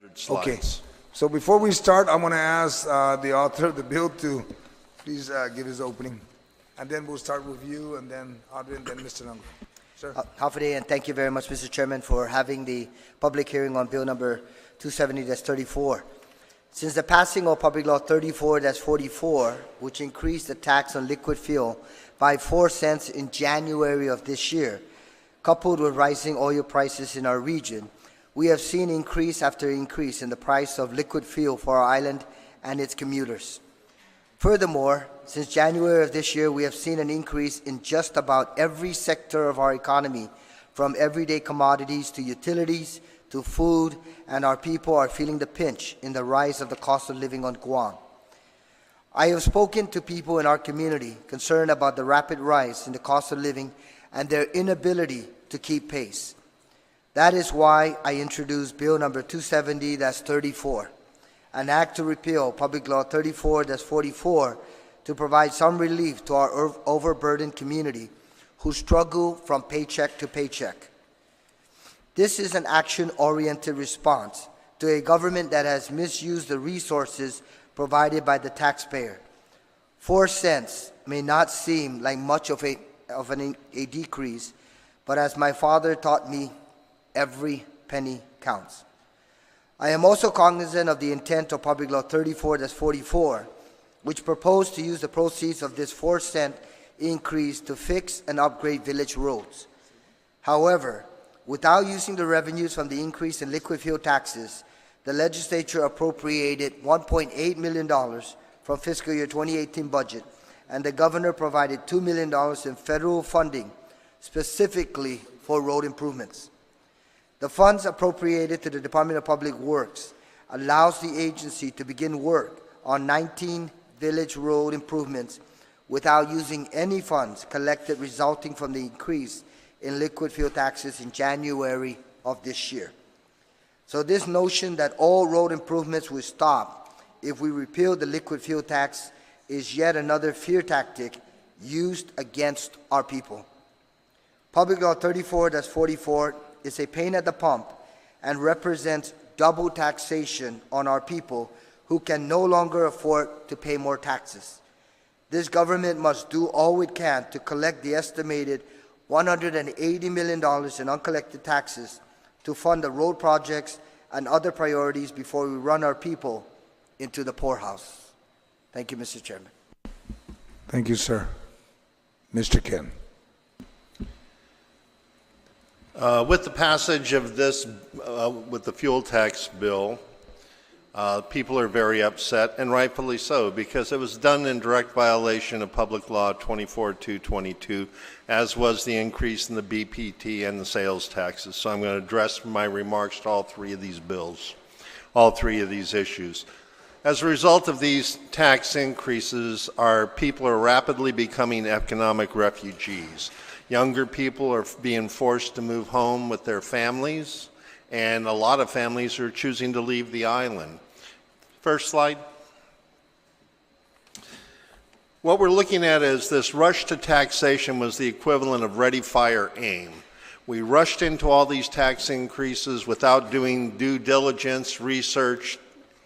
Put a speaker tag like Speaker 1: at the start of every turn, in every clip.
Speaker 1: Okay,
Speaker 2: Slides.
Speaker 1: so before we start, I want to ask the author of the bill to please give his opening. And then we'll start with you, and then Audrey, and then Mr. Nungo. Sir?
Speaker 3: Hafaday, and thank you very much, Mr. Chairman, for having the public hearing on Bill number 270-34. Since the passing of Public Law 34-44, which increased the tax on liquid fuel by 4 cents in January of this year, coupled with rising oil prices in our region, we have seen increase after increase in the price of liquid fuel for our island and its commuters. Furthermore, since January of this year, we have seen an increase in just about every sector of our economy, from everyday commodities to utilities to food, and our people are feeling the pinch in the rise of the cost of living on Guam. I have spoken to people in our community concerned about the rapid rise in the cost of living and their inability to keep pace. That is why I introduced Bill number 270-34, an act to repeal Public Law 34-44 to provide some relief to our overburdened community who struggle from paycheck to paycheck. This is an action-oriented response to a government that has misused the resources provided by the taxpayer. 4 cents may not seem like much of a decrease, but as my father taught me, every penny counts. I am also cognizant of the intent of Public Law 34-44, which proposed to use the proceeds of this 4 cent increase to fix and upgrade village roads. However, without using the revenues from the increase in liquid fuel taxes, the legislature appropriated $1.8 million from fiscal year 2018 budget, and the governor provided $2 million in federal funding specifically for road improvements. The funds appropriated to the Department of Public Works allows the agency to begin work on 19 village road improvements without using any funds collected resulting from the increase in liquid fuel taxes in January of this year. So this notion that all road improvements will stop if we repeal the liquid fuel tax is yet another fear tactic used against our people. Public Law 34-44 is a pain at the pump and represents double taxation on our people who can no longer afford to pay more taxes. This government must do all it can to collect the estimated $180 million in uncollected taxes to fund the road projects and other priorities before we run our people into the poorhouse. Thank you, Mr. Chairman.
Speaker 1: Thank you, sir. Mr. Ken.
Speaker 2: With the passage of this, with the fuel tax bill, people are very upset, and rightfully so, because it was done in direct violation of Public Law 24-222, as was the increase in the BPT and the sales taxes. So I'm going to address my remarks to all three of these bills, all three of these issues. As a result of these tax increases, our people are rapidly becoming economic refugees. Younger people are being forced to move home with their families, and a lot of families are choosing to leave the island. First slide. What we're looking at is this rush to taxation was the equivalent of ready, fire, aim. We rushed into all these tax increases without doing due diligence, research,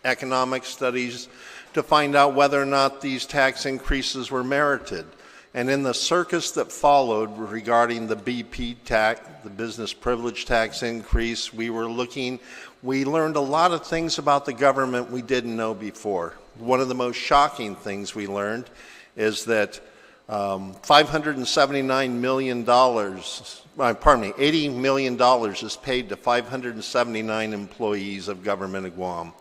Speaker 2: economic studies to find out whether or not these tax increases were merited. And in the circus that followed regarding the BP tax, the business privilege tax increase, we learned a lot of things about the government we didn't know before. One of the most shocking things we learned is that $579 million, $80 million is paid to 579 employees of government of Guam.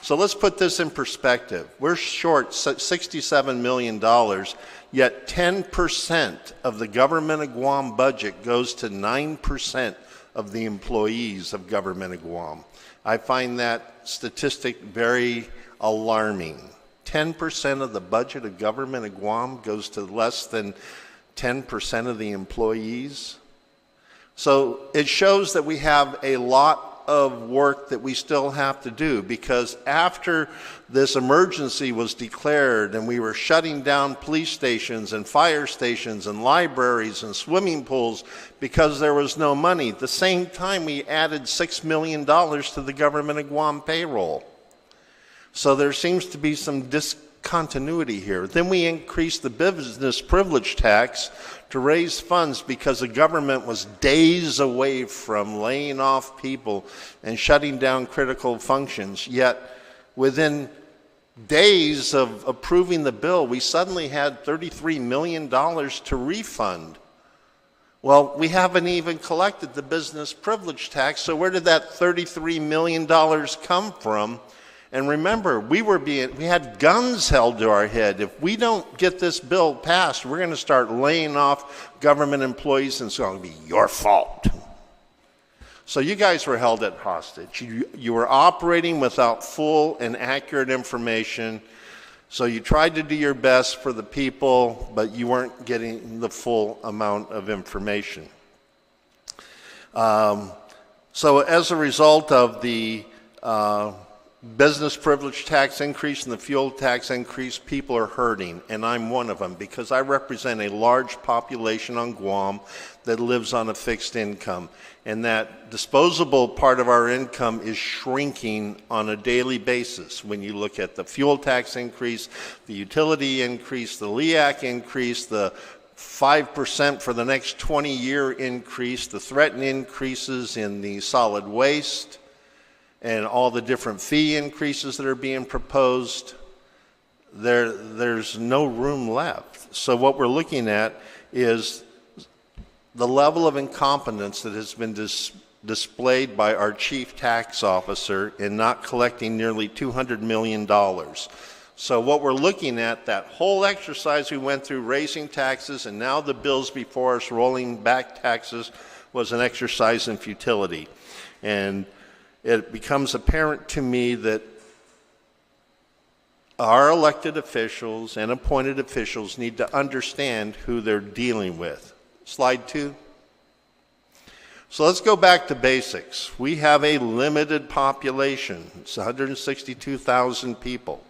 Speaker 2: So let's put this in perspective. We're short $67 million, yet 10% of the government of Guam budget goes to 9% of the employees of government of Guam. I find that statistic very alarming. 10% of the budget of government of Guam goes to less than 10% of the employees. So it shows that we have a lot of work that we still have to do, because after this emergency was declared and we were shutting down police stations and fire stations and libraries and swimming pools because there was no money, at the same time we added $6 million to the government of Guam payroll. So there seems to be some discontinuity here. Then we increased the business privilege tax to raise funds because the government was days away from laying off people and shutting down critical functions. Yet within days of approving the bill, we suddenly had $33 million to refund. Well, we haven't even collected the business privilege tax, so where did that $33 million come from? And remember, we had guns held to our head. If we don't get this bill passed, we're going to start laying off government employees, and it's going to be your fault. So you guys were held at hostage. You were operating without full and accurate information. So you tried to do your best for the people, but you weren't getting the full amount of information. So as a result of the business privilege tax increase and the fuel tax increase, people are hurting, and I'm one of them because I represent a large population on Guam that lives on a fixed income, and that disposable part of our income is shrinking on a daily basis. When you look at the fuel tax increase, the utility increase, the LEAC increase, the 5% for the next 20-year increase, the threatened increases in the solid waste, and all the different fee increases that are being proposed, there's no room left. So what we're looking at is the level of incompetence that has been displayed by our chief tax officer in not collecting nearly $200 million. So what we're looking at, that whole exercise we went through, raising taxes, and now the bills before us rolling back taxes, was an exercise in futility. And it becomes apparent to me that our elected officials and appointed officials need to understand who they're dealing with. Slide 2. So let's go back to basics. We have a limited population. It's 162,000 people.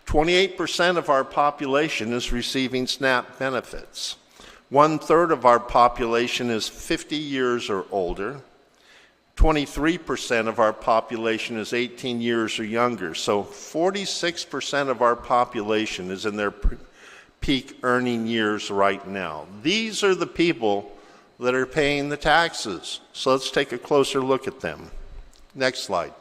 Speaker 2: 28% of our population is receiving SNAP benefits. 1/3 of our population is 50 years or older. 23% of our population is 18 years or younger. So 46% of our population is in their peak earning years right now. These are the people that are paying the taxes. So let's take a closer look at them. Next slide.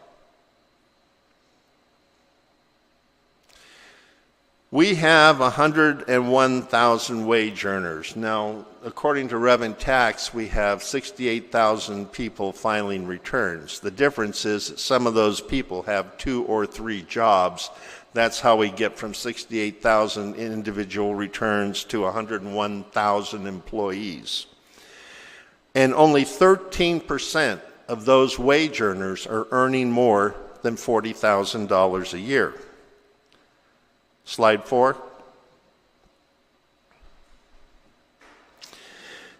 Speaker 2: We have 101,000 wage earners. Now, according to Rev and Tax, we have 68,000 people filing returns. The difference is that some of those people have 2 or 3 jobs. That's how we get from 68,000 individual returns to 101,000 employees. And only 13% of those wage earners are earning more than $40,000 a year. Slide 4.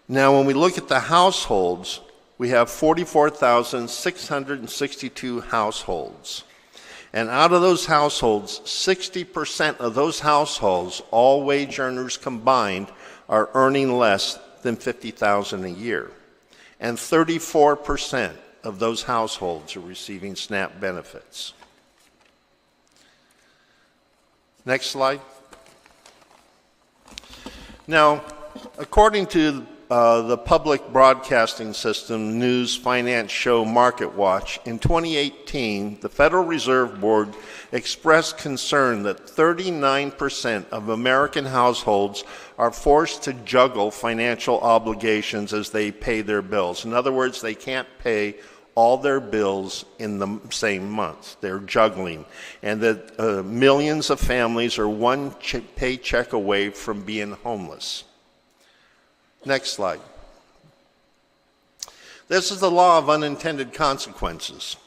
Speaker 2: Now, when we look at the households, we have 44,662 households. And out of those households, 60% of those households, all wage earners combined, are earning less than $50,000 a year. And 34% of those households are receiving SNAP benefits. Next slide. Now, according to the public broadcasting system News Finance Show Market Watch, in 2018, the Federal Reserve Board expressed concern that 39% of American households are forced to juggle financial obligations as they pay their bills. In other words, they can't pay all their bills in the same month. They're juggling. And that millions of families are one paycheck away from being homeless. Next slide. This is the law of unintended consequences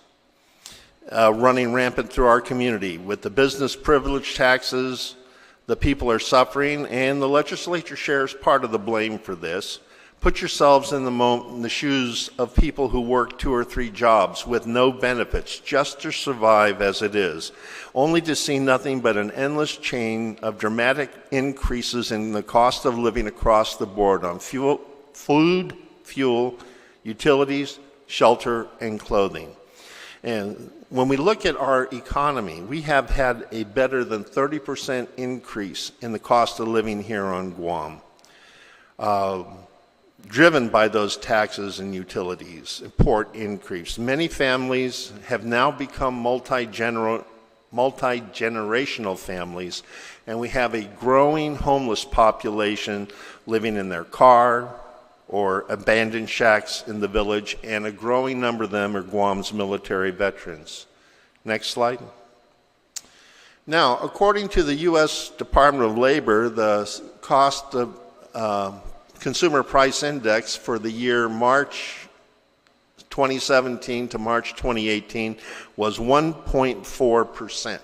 Speaker 2: running rampant through our community. With the business privilege taxes, the people are suffering, and the legislature shares part of the blame for this. Put yourselves in the shoes of people who work 2 or 3 jobs with no benefits just to survive as it is, only to see nothing but an endless chain of dramatic increases in the cost of living across the board on food, fuel, utilities, shelter, and clothing. And when we look at our economy, we have had a better than 30% increase in the cost of living here on Guam, driven by those taxes and utilities, port increase. Many families have now become multi-generational families, and we have a growing homeless population living in their car or abandoned shacks in the village, and a growing number of them are Guam's military veterans. Next slide. Now, according to the U.S. Department of Labor, the cost of Consumer Price Index for the year March 2017 to March 2018 was 1.4%.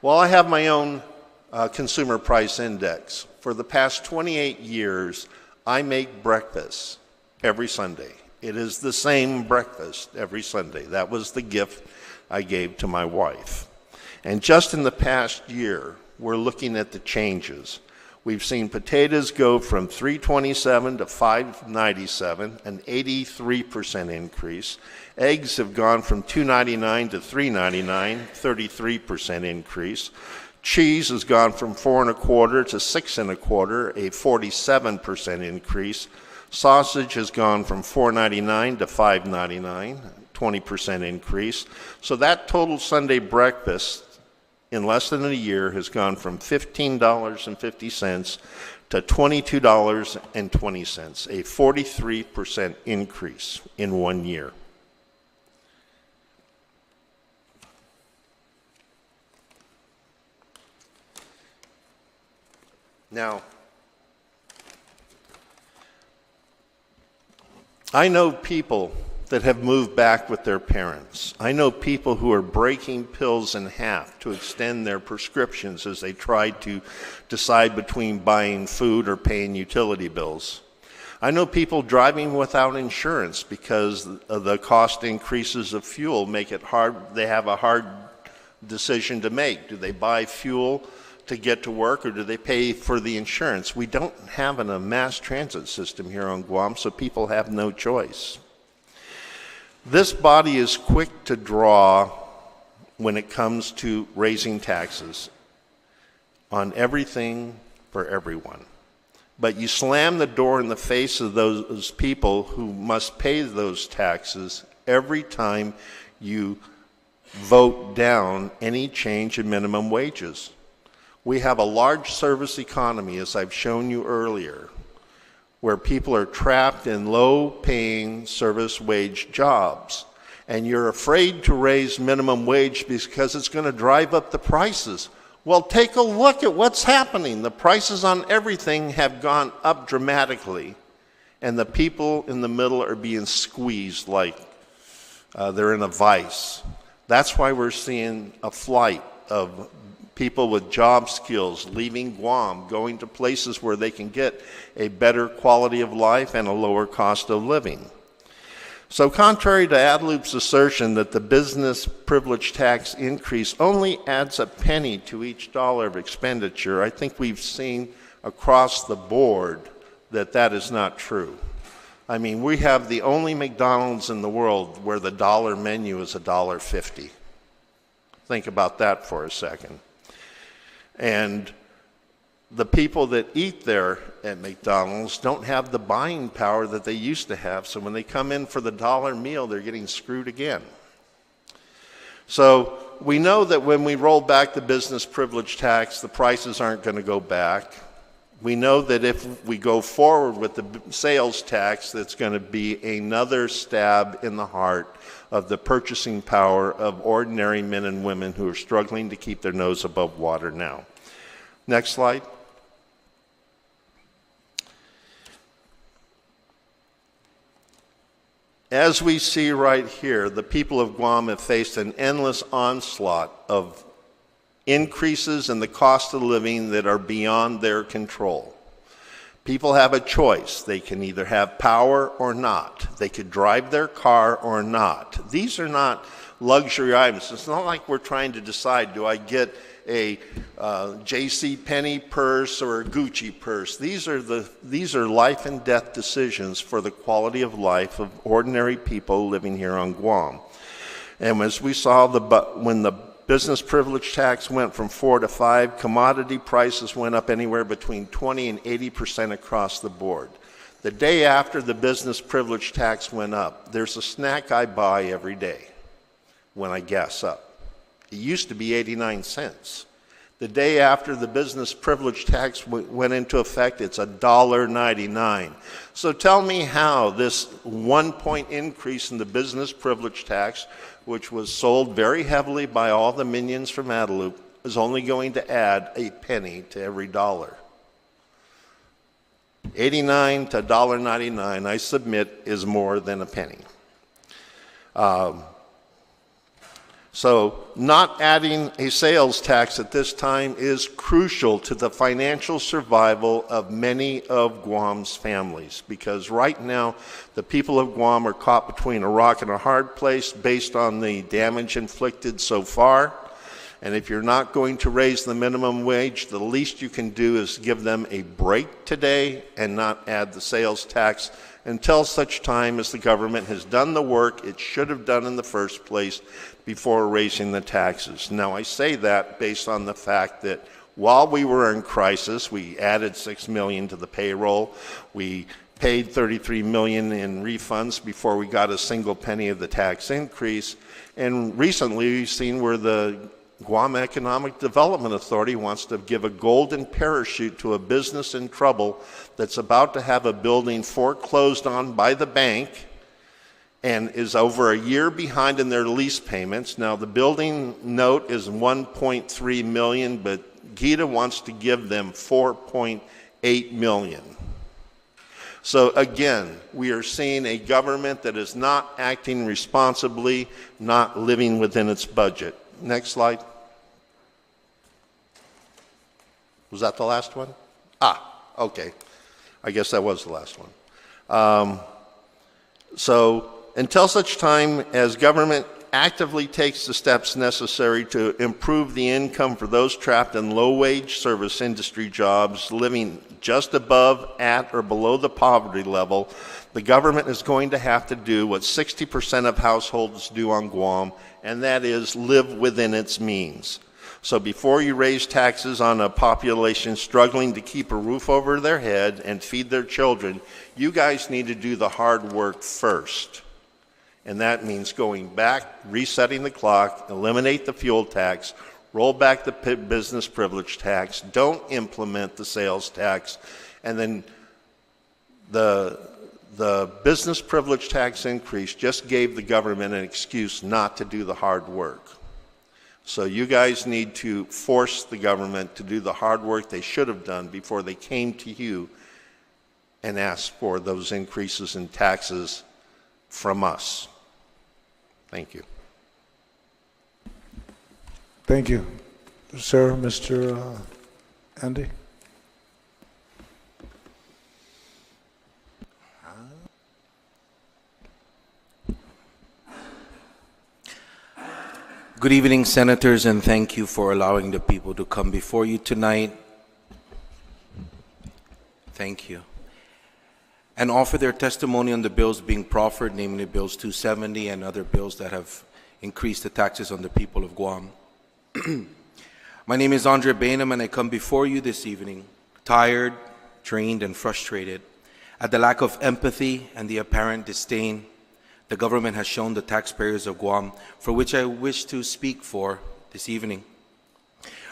Speaker 2: Well, I have my own Consumer Price Index. For the past 28 years, I make breakfast every Sunday. It is the same breakfast every Sunday. That was the gift I gave to my wife. And just in the past year, we're looking at the changes. We've seen potatoes go from $3.27 to $5.97, an 83% increase. Eggs have gone from $2.99 to $3.99, 33% increase. Cheese has gone from 4.25 to 6.25, a 47% increase. Sausage has gone from $4.99 to $5.99, 20% increase. So that total Sunday breakfast in less than a year has gone from $15.50 to $22.20, a 43% increase in 1 year. Now, I know people that have moved back with their parents. I know people who are breaking pills in half to extend their prescriptions as they try to decide between buying food or paying utility bills. I know people driving without insurance because of the cost increases of fuel make it hard. They have a hard decision to make. Do they buy fuel to get to work, or do they pay for the insurance? We don't have a mass transit system here on Guam, so people have no choice. This body is quick to draw when it comes to raising taxes on everything for everyone. But you slam the door in the face of those people who must pay those taxes every time you vote down any change in minimum wages. We have a large service economy, as I've shown you earlier, where people are trapped in low-paying service wage jobs. And you're afraid to raise minimum wage because it's going to drive up the prices. Well, take a look at what's happening. The prices on everything have gone up dramatically, and the people in the middle are being squeezed like they're in a vice. That's why we're seeing a flight of people with job skills leaving Guam, going to places where they can get a better quality of life and a lower cost of living. So contrary to ADLOOP's assertion that the business privilege tax increase only adds a penny to each dollar of expenditure, I think we've seen across the board that that is not true. I mean, we have the only McDonald's in the world where the dollar menu is $1.50. Think about that for a second. And the people that eat there at McDonald's don't have the buying power that they used to have. So when they come in for the dollar meal, they're getting screwed again. So we know that when we roll back the business privilege tax, the prices aren't going to go back. We know that if we go forward with the sales tax, that's going to be another stab in the heart of the purchasing power of ordinary men and women who are struggling to keep their nose above water now. Next slide. As we see right here, the people of Guam have faced an endless onslaught of increases in the cost of living that are beyond their control. People have a choice. They can either have power or not. They could drive their car or not. These are not luxury items. It's not like we're trying to decide, do I get a J.C. Penney purse or a Gucci purse? These are life and death decisions for the quality of life of ordinary people living here on Guam. And as we saw, when the business privilege tax went from 4 to 5, commodity prices went up anywhere between 20 and 80% across the board. The day after the business privilege tax went up, there's a snack I buy every day when I gas up. It used to be 89 cents. The day after the business privilege tax went into effect, it's $1.99. So tell me how this 1-point increase in the business privilege tax, which was sold very heavily by all the minions from Adelup, is only going to add a penny to every dollar. 89 to $1.99, I submit, is more than a penny. So not adding a sales tax at this time is crucial to the financial survival of many of Guam's families, because right now the people of Guam are caught between a rock and a hard place based on the damage inflicted so far. And if you're not going to raise the minimum wage, the least you can do is give them a break today and not add the sales tax until such time as the government has done the work it should have done in the first place before raising the taxes. Now, I say that based on the fact that while we were in crisis, we added $6 million to the payroll. We paid $33 million in refunds before we got a single penny of the tax increase. And recently, we've seen where the Guam Economic Development Authority wants to give a golden parachute to a business in trouble that's about to have a building foreclosed on by the bank and is over a year behind in their lease payments. Now, the building note is $1.3 million, but GIDA wants to give them $4.8 million. So again, we are seeing a government that is not acting responsibly, not living within its budget. Next slide. Was that the last one? Okay. I guess that was the last one. So until such time as government actively takes the steps necessary to improve the income for those trapped in low-wage service industry jobs living just above, at, or below the poverty level, the government is going to have to do what 60% of households do on Guam, and that is live within its means. So before you raise taxes on a population struggling to keep a roof over their head and feed their children, you guys need to do the hard work first. And that means going back, resetting the clock, eliminate the fuel tax, roll back the business privilege tax, don't implement the sales tax, and then the business privilege tax increase just gave the government an excuse not to do the hard work. So you guys need to force the government to do the hard work they should have done before they came to you and asked for those increases in taxes from us. Thank you.
Speaker 1: Thank you. Sir, Mr. Andy?
Speaker 4: Good evening, Senators, and thank you for allowing the people to come before you tonight. Thank you. And offer their testimony on the bills being proffered, namely Bills 270 and other bills that have increased the taxes on the people of Guam. My name is Andre Bainum, and I come before you this evening tired, drained, and frustrated at the lack of empathy and the apparent disdain the government has shown the taxpayers of Guam, for which I wish to speak for this evening.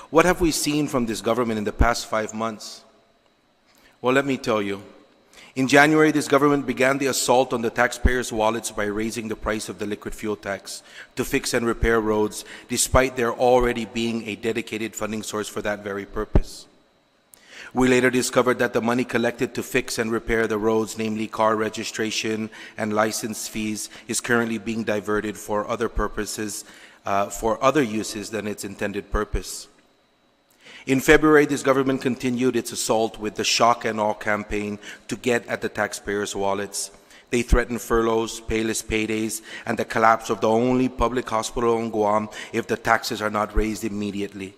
Speaker 4: What have we seen from this government in the past 5 months? Well, let me tell you. In January, this government began the assault on the taxpayers' wallets by raising the price of the liquid fuel tax to fix and repair roads, despite there already being a dedicated funding source for that very purpose. We later discovered that the money collected to fix and repair the roads, namely car registration and license fees, is currently being diverted for other purposes, for other uses than its intended purpose. In February, this government continued its assault with the shock and awe campaign to get at the taxpayers' wallets. They threatened furloughs, payless paydays, and the collapse of the only public hospital in Guam if the taxes are not raised immediately.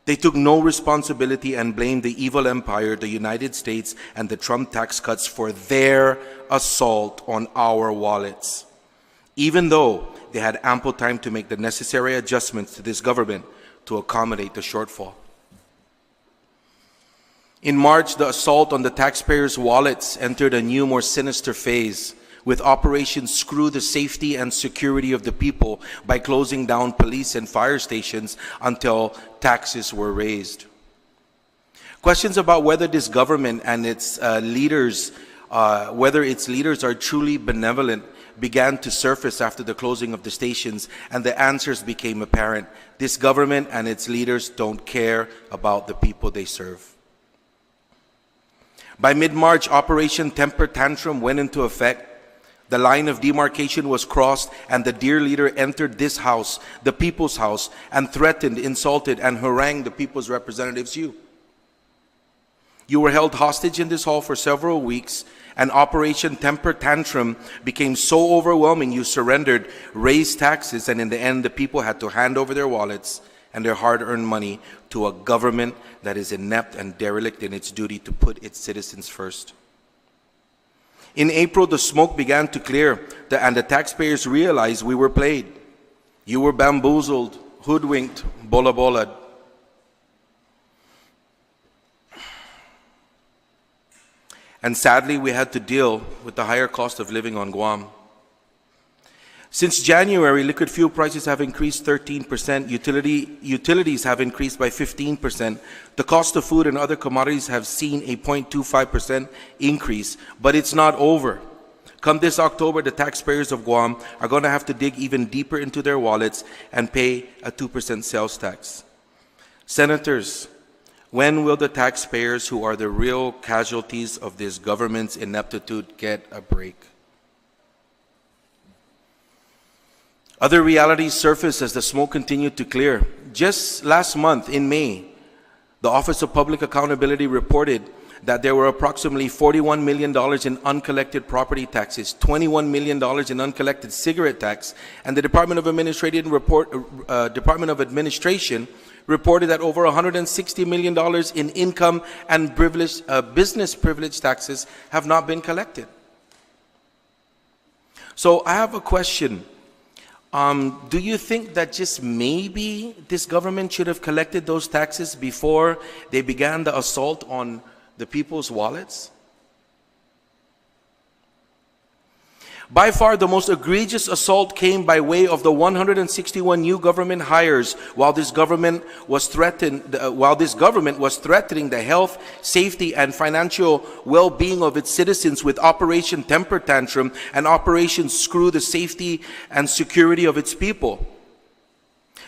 Speaker 4: They took no responsibility and blamed the evil empire, the United States, and the Trump tax cuts for their assault on our wallets, even though they had ample time to make the necessary adjustments to this government to accommodate the shortfall. In March, the assault on the taxpayers' wallets entered a new, more sinister phase, with Operation Screw the Safety and Security of the People by closing down police and fire stations until taxes were raised. Questions about whether this government and its leaders are truly benevolent began to surface after the closing of the stations, and the answers became apparent. This government and its leaders don't care about the people they serve. By mid-March, Operation Temper Tantrum went into effect. The line of demarcation was crossed, and the dear leader entered this house, the people's house, and threatened, insulted, and harangued the people's representatives. You were held hostage in this hall for several weeks, and Operation Temper Tantrum became so overwhelming you surrendered, raised taxes, and in the end the people had to hand over their wallets and their hard-earned money to a government that is inept and derelict in its duty to put its citizens first. In April, the smoke began to clear, and the taxpayers realized we were played. You were bamboozled, hoodwinked, bola-bola'd. And sadly, we had to deal with the higher cost of living on Guam. Since January, liquid fuel prices have increased 13%, utilities have increased by 15%, the cost of food and other commodities have seen a 0.25% increase, but it's not over. Come this October, the taxpayers of Guam are going to have to dig even deeper into their wallets and pay a 2% sales tax. Senators, when will the taxpayers, who are the real casualties of this government's ineptitude, get a break? Other realities surfaced as the smoke continued to clear. Just last month, in May, the Office of Public Accountability reported that there were approximately $41 million in uncollected property taxes, $21 million in uncollected cigarette tax, and the Department of Administration reported that over $160 million in income and business privilege taxes have not been collected. So I have a question. Do you think that just maybe this government should have collected those taxes before they began the assault on the people's wallets? By far, the most egregious assault came by way of the 161 new government hires while this government was threatening the health, safety, and financial well-being of its citizens with Operation Temper Tantrum and Operation Screw the Safety and Security of its people.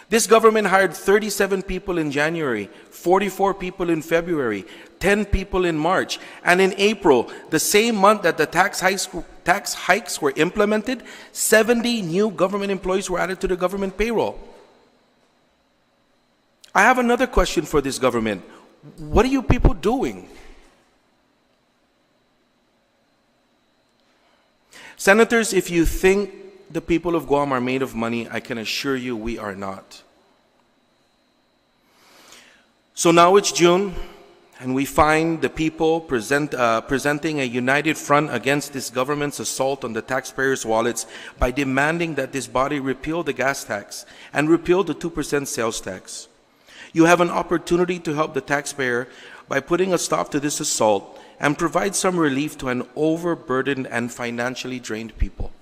Speaker 4: This government hired 37 people in January, 44 people in February, 10 people in March, and in April, the same month that the tax hikes were implemented, 70 new government employees were added to the government payroll. I have another question for this government. What are you people doing? Senators, if you think the people of Guam are made of money, I can assure you we are not. So now it's June, and we find the people presenting a united front against this government's assault on the taxpayers' wallets by demanding that this body repeal the gas tax and repeal the 2% sales tax. You have an opportunity to help the taxpayer by putting a stop to this assault and provide some relief to an overburdened and financially drained people.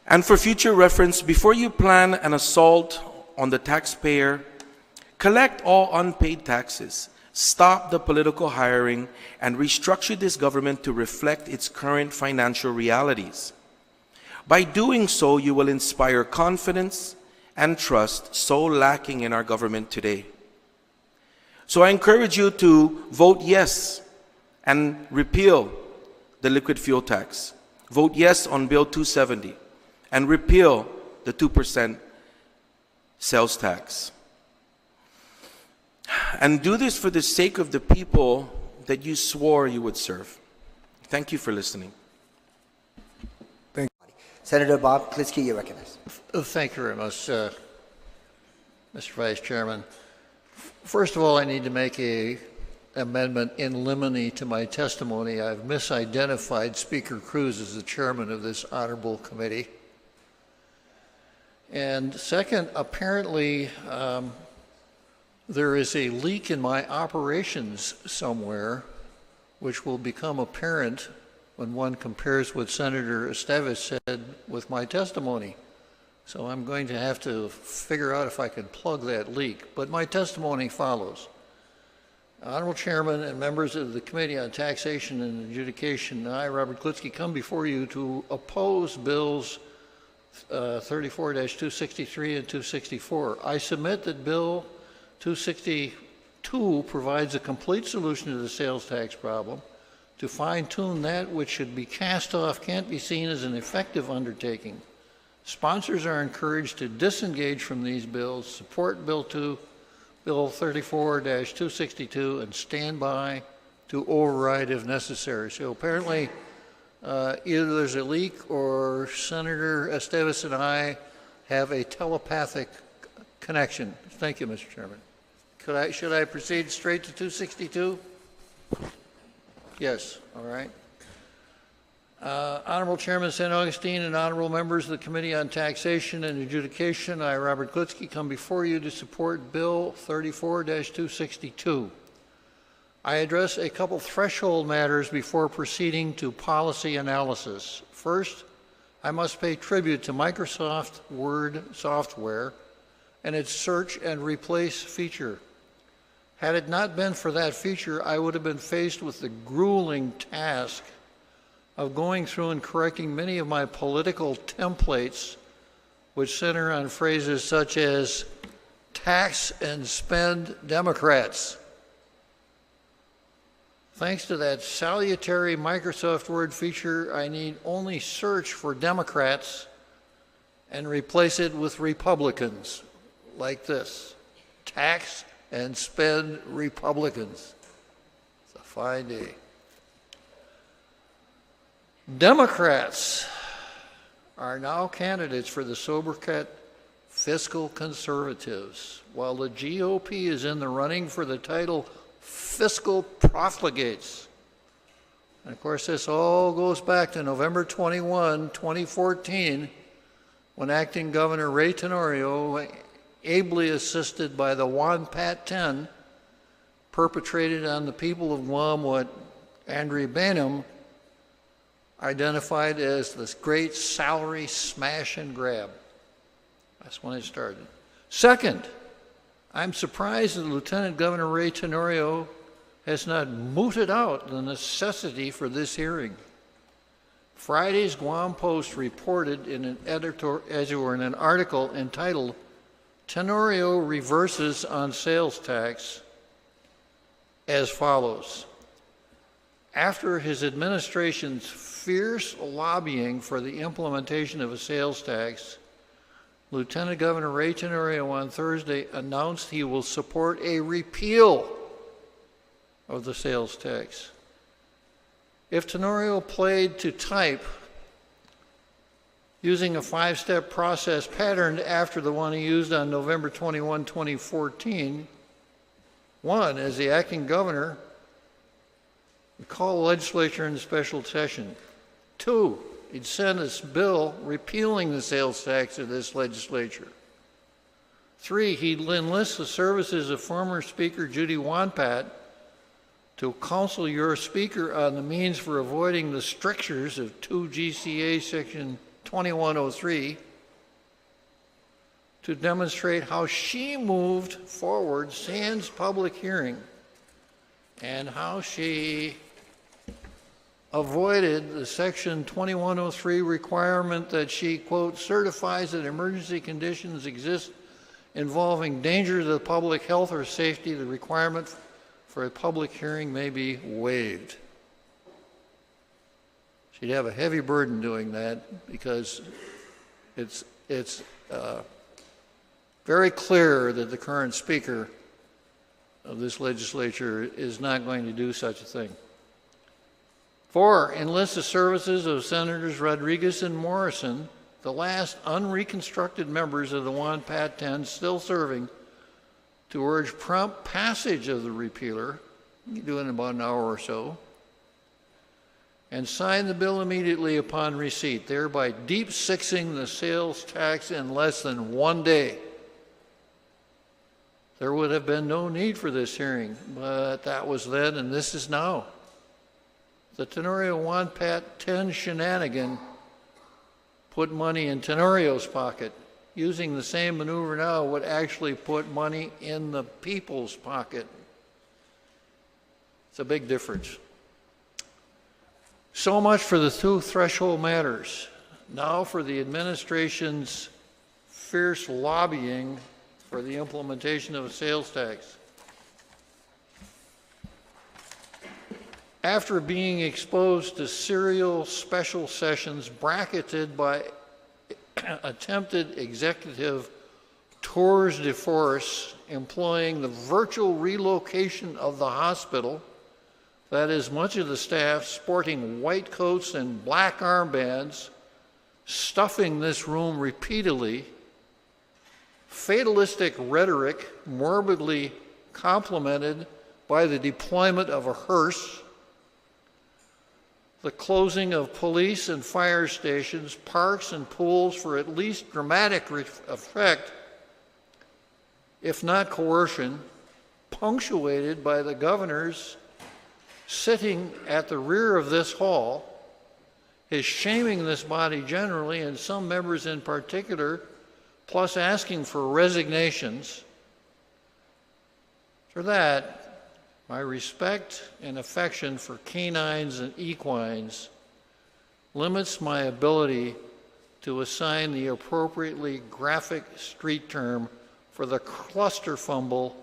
Speaker 4: And for future reference, before you plan an assault on the taxpayer, collect all unpaid taxes, stop the political hiring, and restructure this government to reflect its current financial realities. By doing so, you will inspire confidence and trust so lacking in our government today. So I encourage you to vote yes and repeal the liquid fuel tax. Vote yes on Bill 270 and repeal the 2% sales tax. And do this for the sake of the people that you swore you would serve. Thank you for listening.
Speaker 3: Senator Bob Klitzky, you're recognized.
Speaker 5: Thank you very much, Mr. Vice Chairman. First of all, I need to make an amendment in limine to my testimony. I've misidentified Speaker Cruz as the chairman of this honorable committee. And second, apparently there is a leak in my operations somewhere, which will become apparent when one compares what Senator Esteves said with my testimony. So I'm going to have to figure out if I can plug that leak. But my testimony follows. Honorable Chairman and members of the Committee on Taxation and Adjudication, I, Robert Klitzky, come before you to oppose Bills 34-263 and 264. I submit that Bill 262 provides a complete solution to the sales tax problem. To fine-tune that which should be cast off can't be seen as an effective undertaking. Sponsors are encouraged to disengage from these bills, support Bill 34-262, and stand by to override if necessary. So apparently, either there's a leak or Senator Esteves and I have a telepathic connection. Thank you, Mr. Chairman. Should I proceed straight to 262? Yes, all right. Honorable Chairman St. Augustine and honorable members of the Committee on Taxation and Adjudication, I, Robert Klitzky, come before you to support Bill 34-262. I address a couple threshold matters before proceeding to policy analysis. First, I must pay tribute to Microsoft Word software and its search and replace feature. Had it not been for that feature, I would have been faced with the grueling task of going through and correcting many of my political templates, which center on phrases such as tax and spend Democrats. Thanks to that salutary Microsoft Word feature, I need only search for Democrats and replace it with Republicans, like this: tax and spend Republicans. It's a fine day. Democrats are now candidates for the sober-cut fiscal conservatives, while the GOP is in the running for the title fiscal profligates. And of course, this all goes back to November 21, 2014, when acting Governor Ray Tenorio, ably assisted by the Juan Pat 10, perpetrated on the people of Guam what Andre Bainum identified as this great salary smash and grab. That's when it started. Second, I'm surprised that Lieutenant Governor Ray Tenorio has not mooted out the necessity for this hearing. Friday's Guam Post reported in an article entitled "Tenorio Reverses on Sales Tax" as follows: after his administration's fierce lobbying for the implementation of a sales tax, Lieutenant Governor Ray Tenorio on Thursday announced he will support a repeal of the sales tax. If Tenorio played to type using a 5-step process patterned after the one he used on November 21, 2014, one, as the acting governor, he'd call the legislature into special session. Two, he'd send this bill repealing the sales tax to this legislature. Three, he'd enlist the services of former Speaker Judy Wanpat to counsel your Speaker on the means for avoiding the strictures of 2 GCA Section 2103 to demonstrate how she moved forward sans public hearing and how she avoided the Section 2103 requirement that she, quote, certifies that emergency conditions exist involving danger to the public health or safety. The requirement for a public hearing may be waived. She'd have a heavy burden doing that because it's very clear that the current Speaker of this legislature is not going to do such a thing. 4, enlist the services of Senators Rodriguez and Morrison, the last unreconstructed members of the Juan Pat 10 still serving, to urge prompt passage of the repealer, you can do it in about an hour or so, and sign the bill immediately upon receipt, thereby deep-sixing the sales tax in less than 1 day. There would have been no need for this hearing, but that was then and this is now. The Tenorio Juan Pat 10 shenanigan put money in Tenorio's pocket. Using the same maneuver now would actually put money in the people's pocket. It's a big difference. So much for the 2 threshold matters. Now for the administration's fierce lobbying for the implementation of a sales tax. After being exposed to serial special sessions bracketed by attempted executive tours de force employing the virtual relocation of the hospital, that is, much of the staff sporting white coats and black armbands, stuffing this room repeatedly, fatalistic rhetoric morbidly complemented by the deployment of a hearse, the closing of police and fire stations, parks and pools for at least dramatic effect, if not coercion, punctuated by the governors sitting at the rear of this hall, is shaming this body generally and some members in particular, plus asking for resignations. For that, my respect and affection for canines and equines limits my ability to assign the appropriately graphic street term for the cluster fumble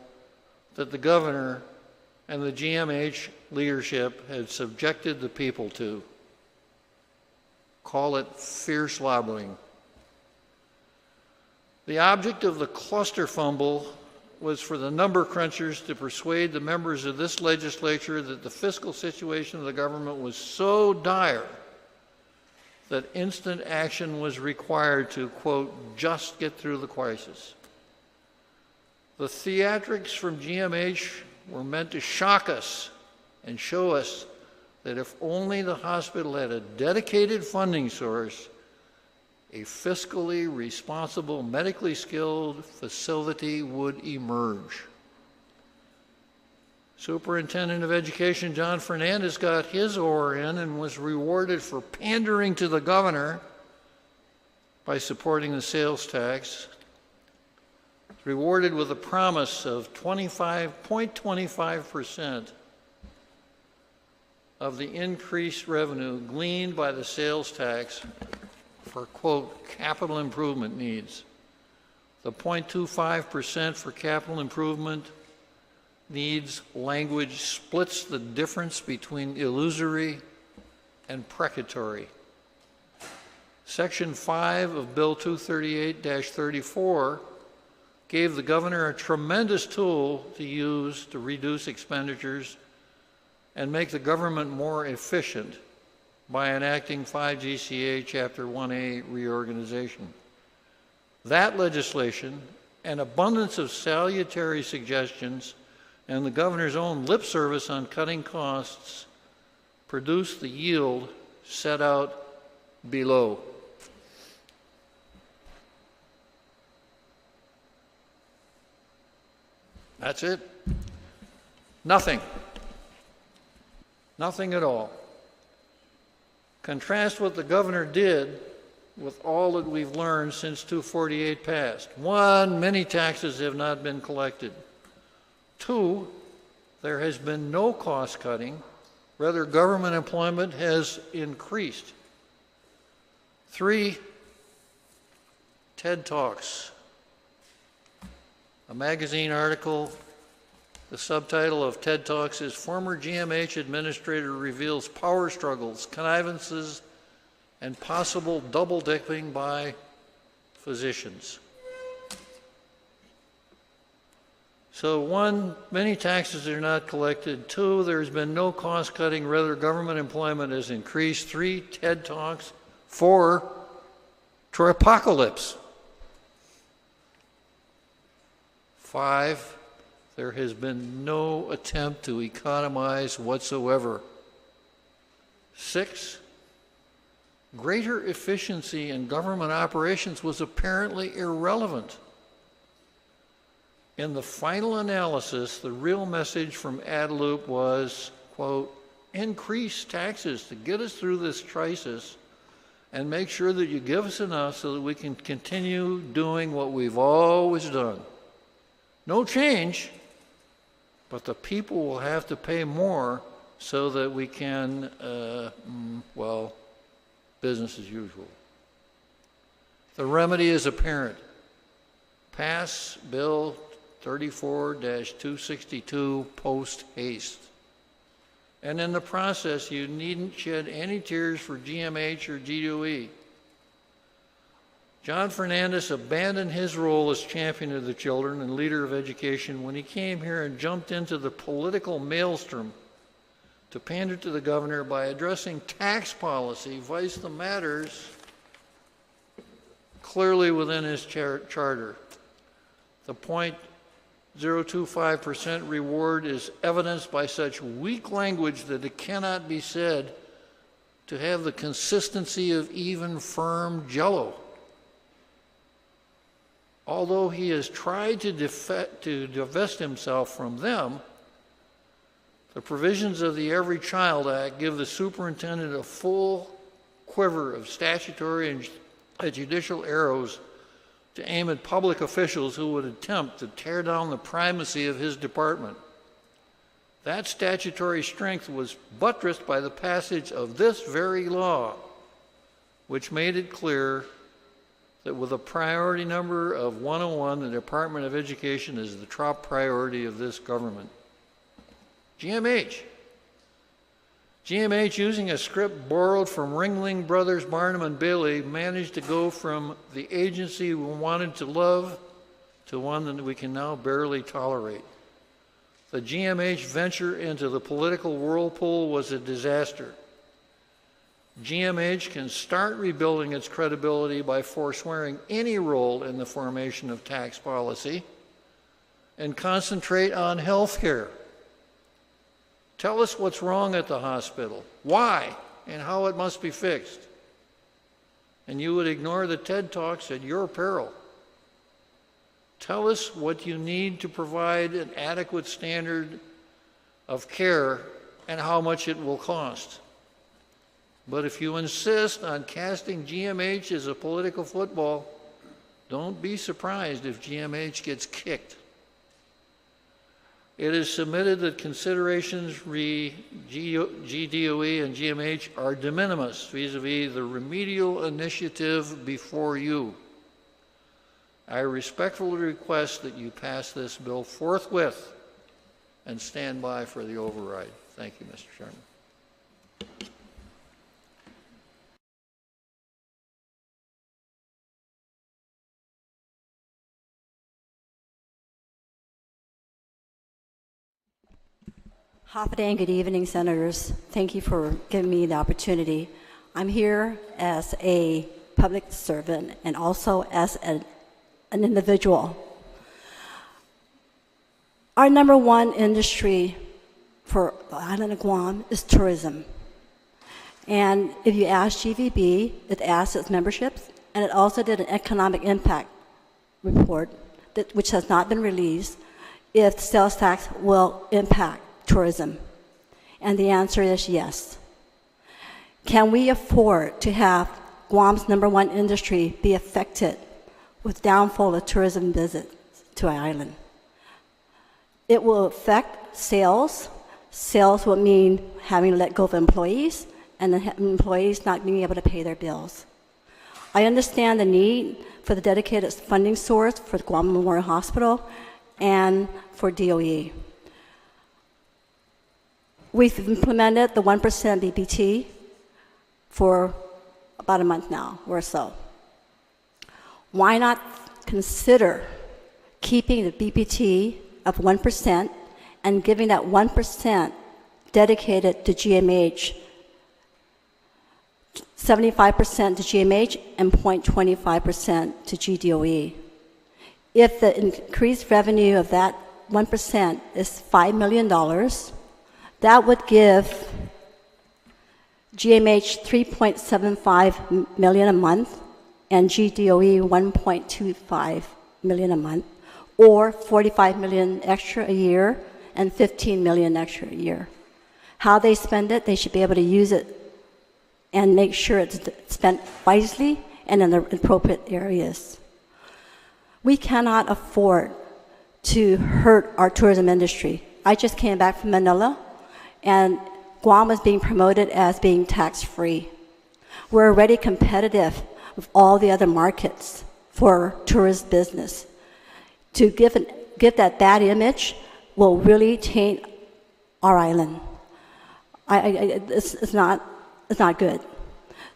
Speaker 5: that the governor and the GMH leadership had subjected the people to. Call it fierce lobbying. The object of the cluster fumble was for the number crunchers to persuade the members of this legislature that the fiscal situation of the government was so dire that instant action was required to, quote, just get through the crisis. The theatrics from GMH were meant to shock us and show us that if only the hospital had a dedicated funding source, a fiscally responsible, medically skilled facility would emerge. Superintendent of Education John Fernandez got his oar in and was rewarded for pandering to the governor by supporting the sales tax, rewarded with a promise of 0.25% of the increased revenue gleaned by the sales tax for, quote, capital improvement needs. The 0.25% for capital improvement needs language splits the difference between illusory and precatory. Section 5 of Bill 238-34 gave the governor a tremendous tool to use to reduce expenditures and make the government more efficient by enacting 5 GCA Chapter 1A reorganization. That legislation, an abundance of salutary suggestions, and the governor's own lip service on cutting costs produced the yield set out below. That's it. Nothing. Nothing at all. Contrast what the governor did with all that we've learned since 248 passed. 1, many taxes have not been collected. 2, there has been no cost cutting. Rather, government employment has increased. 3, TED Talks. A magazine article, the subtitle of TED Talks is Former GMH Administrator Reveals Power Struggles, Connivances, and Possible Double-Dipping by Physicians. So one, many taxes are not collected. Two, there's been no cost cutting, rather government employment has increased. Three, TED Talks. Four, Tropocalypse. Five, there has been no attempt to economize whatsoever. Six, greater efficiency in government operations was apparently irrelevant. In the final analysis, the real message from Adelup was, quote, increase taxes to get us through this crisis and make sure that you give us enough so that we can continue doing what we've always done. No change, but the people will have to pay more so that we can, well, business as usual. The remedy is apparent. Pass Bill 34-262 post haste. And in the process, you needn't shed any tears for GMH or GDOE. John Fernandez abandoned his role as champion of the children and leader of education when he came here and jumped into the political maelstrom to pander to the governor by addressing tax policy, vice the matters clearly within his charter. The 0.025% reward is evidenced by such weak language that it cannot be said to have the consistency of even firm Jell-O. Although he has tried to divest himself from them, the provisions of the Every Child Act give the superintendent a full quiver of statutory and judicial arrows to aim at public officials who would attempt to tear down the primacy of his department. That statutory strength was buttressed by the passage of this very law, which made it clear that with a priority number of 101, the Department of Education is the top priority of this government. GMH, using a script borrowed from Ringling Brothers, Barnum and Bailey, managed to go from the agency we wanted to love to one that we can now barely tolerate. The GMH venture into the political whirlpool was a disaster. GMH can start rebuilding its credibility by forswearing any role in the formation of tax policy and concentrate on health care. Tell us what's wrong at the hospital, why, and how it must be fixed. And you would ignore the TED Talks at your peril. Tell us what you need to provide an adequate standard of care and how much it will cost. But if you insist on casting GMH as a political football, don't be surprised if GMH gets kicked. It is submitted that considerations re GDOE and GMH are de minimis vis-a-vis the remedial initiative before you. I respectfully request that you pass this bill forthwith and stand by for the override. Thank you, Mr. Chairman.
Speaker 6: Hafa and good evening, Senators. Thank you for giving me the opportunity. I'm here as a public servant and also as an individual. Our number one industry for the island of Guam is tourism. And if you ask GVB, it asked its memberships, and it also did an economic impact report which has not been released, if sales tax will impact tourism. And the answer is yes. Can we afford to have Guam's number one industry be affected with downfall of tourism visits to our island? It will affect sales. Sales will mean having to let go of employees and the employees not being able to pay their bills. I understand the need for the dedicated funding source for the Guam Memorial Hospital and for DOE. We've implemented the 1% BPT for about a month now or so. Why not consider keeping the BPT of 1% and giving that 1% dedicated to GMH, 75% to GMH and 0.25% to GDOE. If the increased revenue of that 1% is $5 million, that would give GMH $3.75 million a month and GDOE $1.25 million a month, or $45 million extra a year and $15 million extra a year. How they spend it, they should be able to use it and make sure it's spent wisely and in the appropriate areas. We cannot afford to hurt our tourism industry. I just came back from Manila, and Guam was being promoted as being tax-free. We're already competitive with all the other markets for tourist business. To give that bad image will really taint our island. It's not good.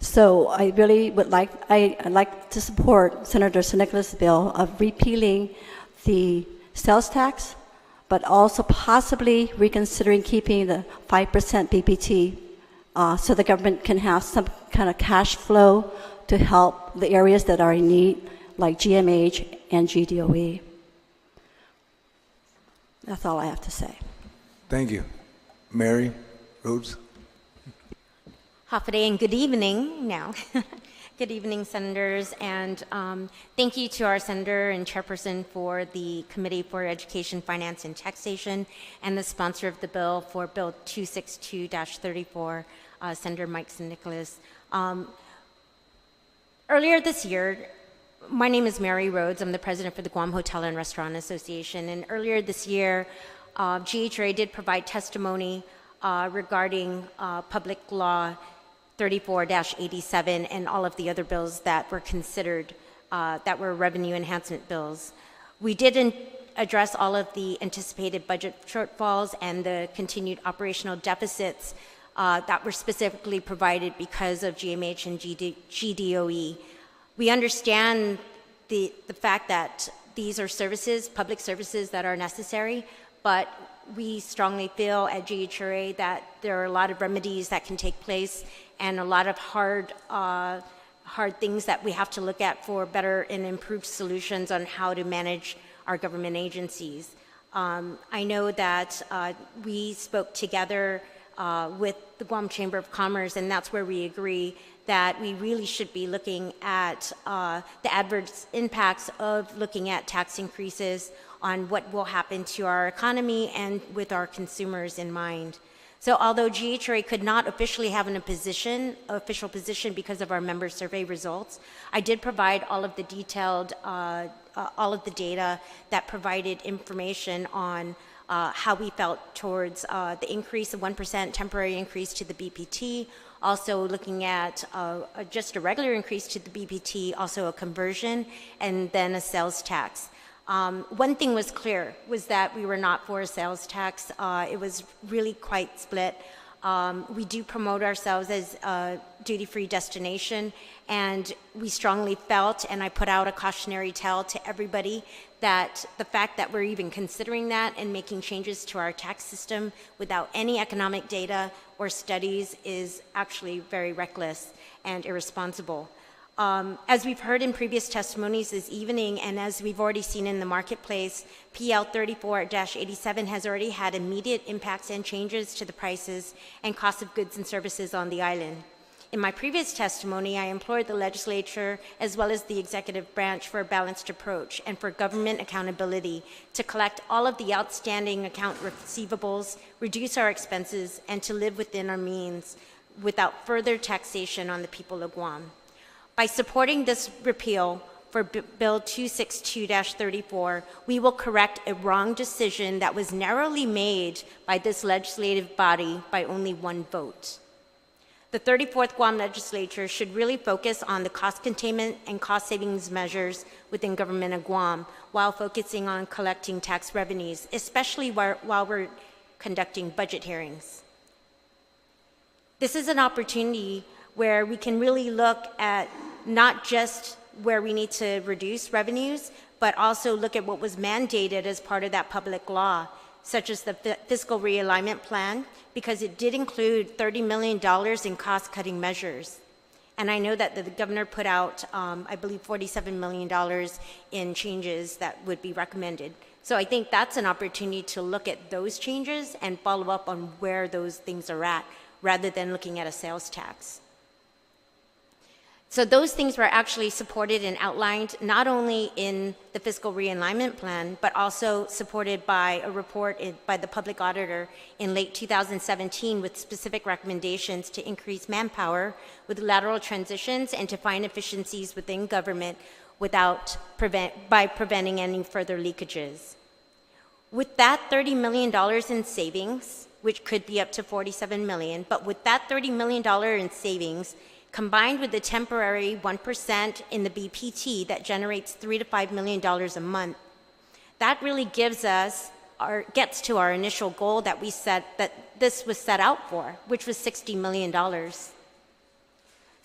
Speaker 6: So I really would I'd like to support Senator San Nicolas' bill of repealing the sales tax, but also possibly reconsidering keeping the 5% BPT so the government can have some kind of cash flow to help the areas that are in need, like GMH and GDOE. That's all I have to say.
Speaker 1: Thank you. Mary Rhodes.
Speaker 7: Hafaday and good evening now. Good evening, Senators, and thank you to our Senator and Chairperson for the Committee for Education, Finance, and Taxation, and the sponsor of the bill for Bill 262-34, Senator Mike San Nicolas. Earlier this year, my name is Mary Rhodes. I'm the president for the Guam Hotel and Restaurant Association, and earlier this year, GHRA did provide testimony regarding Public Law 34-87 and all of the other bills that were considered that were revenue enhancement bills. We didn't address all of the anticipated budget shortfalls and the continued operational deficits that were specifically provided because of GMH and GDOE. We understand the fact that these are services, public services that are necessary, but we strongly feel at GHRA that there are a lot of remedies that can take place and a lot of hard things that we have to look at for better and improved solutions on how to manage our government agencies. I know that we spoke together with the Guam Chamber of Commerce, and that's where we agree that we really should be looking at the adverse impacts of looking at tax increases on what will happen to our economy and with our consumers in mind. So although GHRA could not officially have an official position because of our member survey results, I did provide all of the detailed, all of the data that provided information on how we felt towards the increase of 1% temporary increase to the BPT, also looking at just a regular increase to the BPT, also a conversion, and then a sales tax. One thing was clear, was that we were not for a sales tax. It was really quite split. We do promote ourselves as a duty-free destination, and we strongly felt, and I put out a cautionary tale to everybody, that the fact that we're even considering that and making changes to our tax system without any economic data or studies is actually very reckless and irresponsible. As we've heard in previous testimonies this evening, and as we've already seen in the marketplace, PL 34-87 has already had immediate impacts and changes to the prices and cost of goods and services on the island. In my previous testimony, I implored the legislature as well as the executive branch for a balanced approach and for government accountability to collect all of the outstanding account receivables, reduce our expenses, and to live within our means without further taxation on the people of Guam. By supporting this repeal for Bill 262-34, we will correct a wrong decision that was narrowly made by this legislative body by only one vote. The 34th Guam Legislature should really focus on the cost containment and cost savings measures within government of Guam while focusing on collecting tax revenues, especially while we're conducting budget hearings. This is an opportunity where we can really look at not just where we need to reduce revenues, but also look at what was mandated as part of that public law, such as the fiscal realignment plan, because it did include $30 million in cost-cutting measures. And I know that the governor put out, I believe, $47 million in changes that would be recommended. So I think that's an opportunity to look at those changes and follow up on where those things are at, rather than looking at a sales tax. So those things were actually supported and outlined not only in the fiscal realignment plan, but also supported by a report by the public auditor in late 2017 with specific recommendations to increase manpower with lateral transitions and to find efficiencies within government by preventing any further leakages. With that $30 million in savings, which could be up to $47 million, but with that $30 million in savings, combined with the temporary 1% in the BPT that generates $3 to $5 million a month, that really gets to our initial goal that we set, that this was set out for, which was $60 million.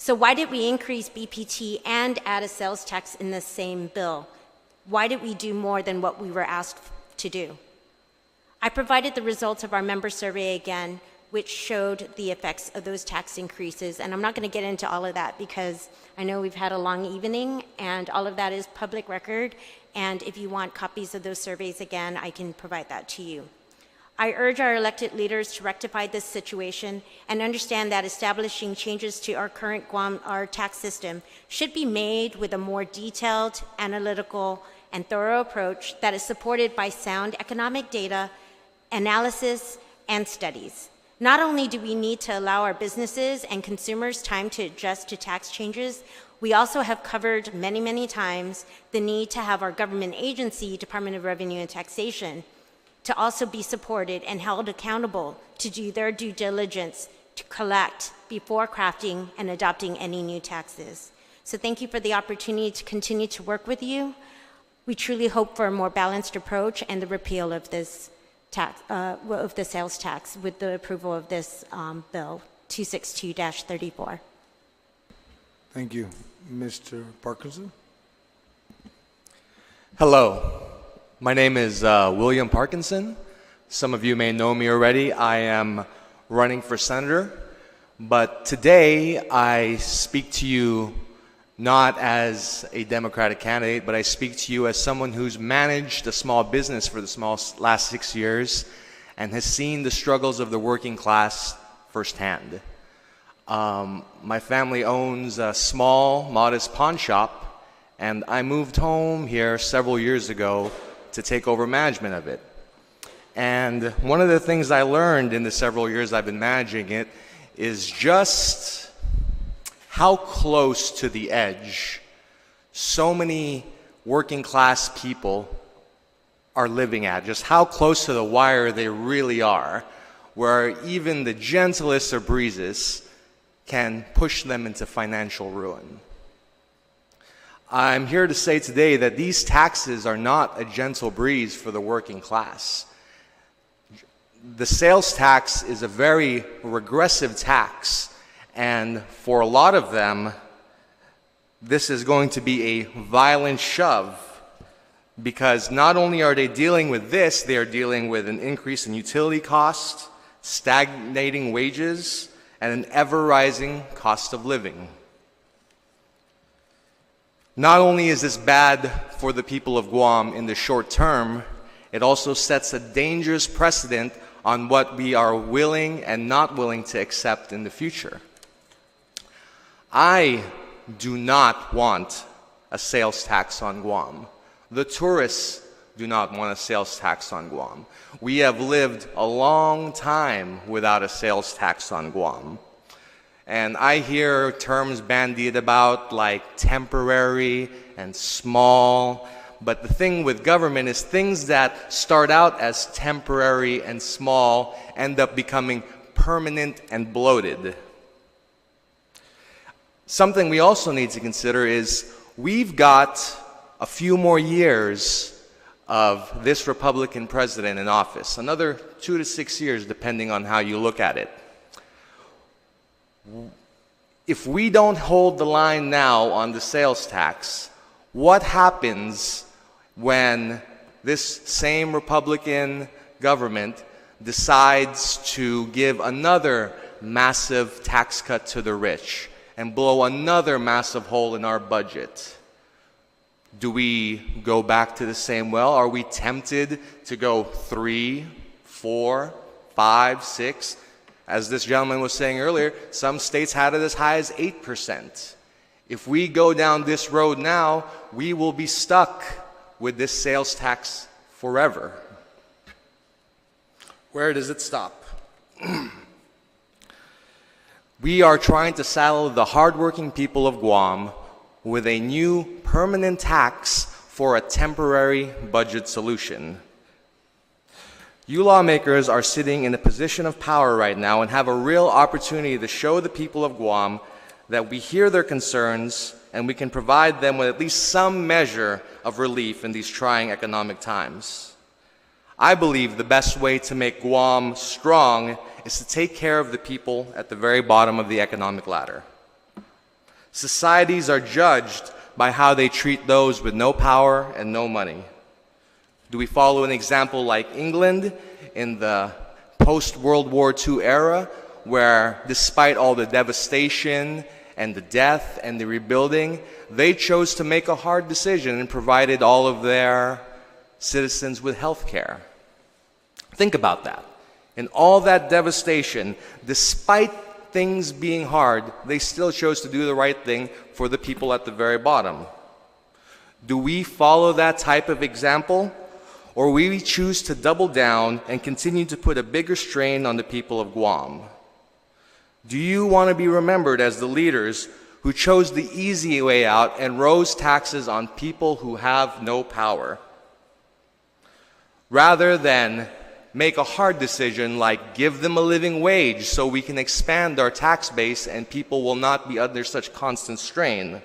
Speaker 7: So why did we increase BPT and add a sales tax in the same bill? Why did we do more than what we were asked to do? I provided the results of our member survey again, which showed the effects of those tax increases. And I'm not going to get into all of that because I know we've had a long evening and all of that is public record. And if you want copies of those surveys again, I can provide that to you. I urge our elected leaders to rectify this situation and understand that establishing changes to our current our tax system should be made with a more detailed, analytical, and thorough approach that is supported by sound economic data, analysis, and studies. Not only do we need to allow our businesses and consumers time to adjust to tax changes, we also have covered many, many times the need to have our government agency, Department of Revenue and Taxation, to also be supported and held accountable to do their due diligence to collect before crafting and adopting any new taxes. So thank you for the opportunity to continue to work with you. We truly hope for a more balanced approach and the repeal of this tax, of the sales tax with the approval of this bill 262-34.
Speaker 1: Thank you. Mr. Parkinson?
Speaker 8: Hello, my name is William Parkinson. Some of you may know me already. I am running for senator, but today I speak to you not as a Democratic candidate, but I speak to you as someone who's managed a small business for the last 6 years and has seen the struggles of the working class firsthand. My family owns a small, modest pawn shop, and I moved home here several years ago to take over management of it. And one of the things I learned in the several years I've been managing it is just how close to the edge so many working class people are living at, just how close to the wire they really are, where even the gentlest of breezes can push them into financial ruin. I'm here to say today that these taxes are not a gentle breeze for the working class. The sales tax is a very regressive tax, and for a lot of them, this is going to be a violent shove, because not only are they dealing with this, they are dealing with an increase in utility costs, stagnating wages, and an ever-rising cost of living. Not only is this bad for the people of Guam in the short term, it also sets a dangerous precedent on what we are willing and not willing to accept in the future. I do not want a sales tax on Guam. The tourists do not want a sales tax on Guam. We have lived a long time without a sales tax on Guam. And I hear terms bandied about like temporary and small, but the thing with government is things that start out as temporary and small end up becoming permanent and bloated. Something we also need to consider is we've got a few more years of this Republican president in office, another 2 to 6 years depending on how you look at it. If we don't hold the line now on the sales tax, what happens when this same Republican government decides to give another massive tax cut to the rich and blow another massive hole in our budget? Do we go back to the same well? Are we tempted to go 3, 4, 5, 6? As this gentleman was saying earlier, some states had it as high as 8%. If we go down this road now, we will be stuck with this sales tax forever. Where does it stop? We are trying to saddle the hardworking people of Guam with a new permanent tax for a temporary budget solution. You lawmakers are sitting in a position of power right now and have a real opportunity to show the people of Guam that we hear their concerns and we can provide them with at least some measure of relief in these trying economic times. I believe the best way to make Guam strong is to take care of the people at the very bottom of the economic ladder. Societies are judged by how they treat those with no power and no money. Do we follow an example like England in the post-World War II era, where despite all the devastation and the death and the rebuilding, they chose to make a hard decision and provided all of their citizens with health care? Think about that. In all that devastation, despite things being hard, they still chose to do the right thing for the people at the very bottom. Do we follow that type of example? Or we choose to double down and continue to put a bigger strain on the people of Guam? Do you want to be remembered as the leaders who chose the easy way out and rose taxes on people who have no power? Rather than make a hard decision like give them a living wage so we can expand our tax base and people will not be under such constant strain?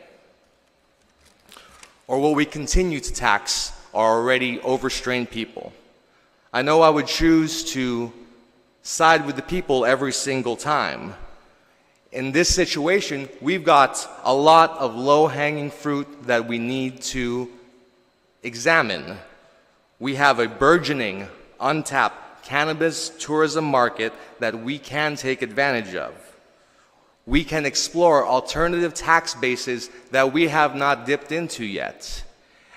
Speaker 8: Or will we continue to tax our already overstrained people? I know I would choose to side with the people every single time. In this situation, we've got a lot of low-hanging fruit that we need to examine. We have a burgeoning, untapped cannabis tourism market that we can take advantage of. We can explore alternative tax bases that we have not dipped into yet.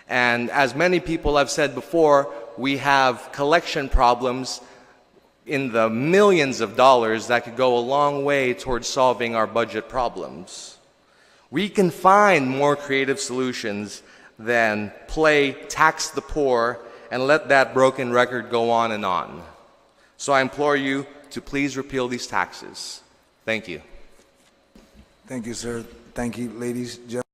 Speaker 8: And as many people have said before, we have collection problems in the millions of dollars that could go a long way towards solving our budget problems. We can find more creative solutions than play tax the poor and let that broken record go on and on. So I implore you to please repeal these taxes. Thank you.
Speaker 1: Thank you, sir. Thank you, ladies, gentlemen.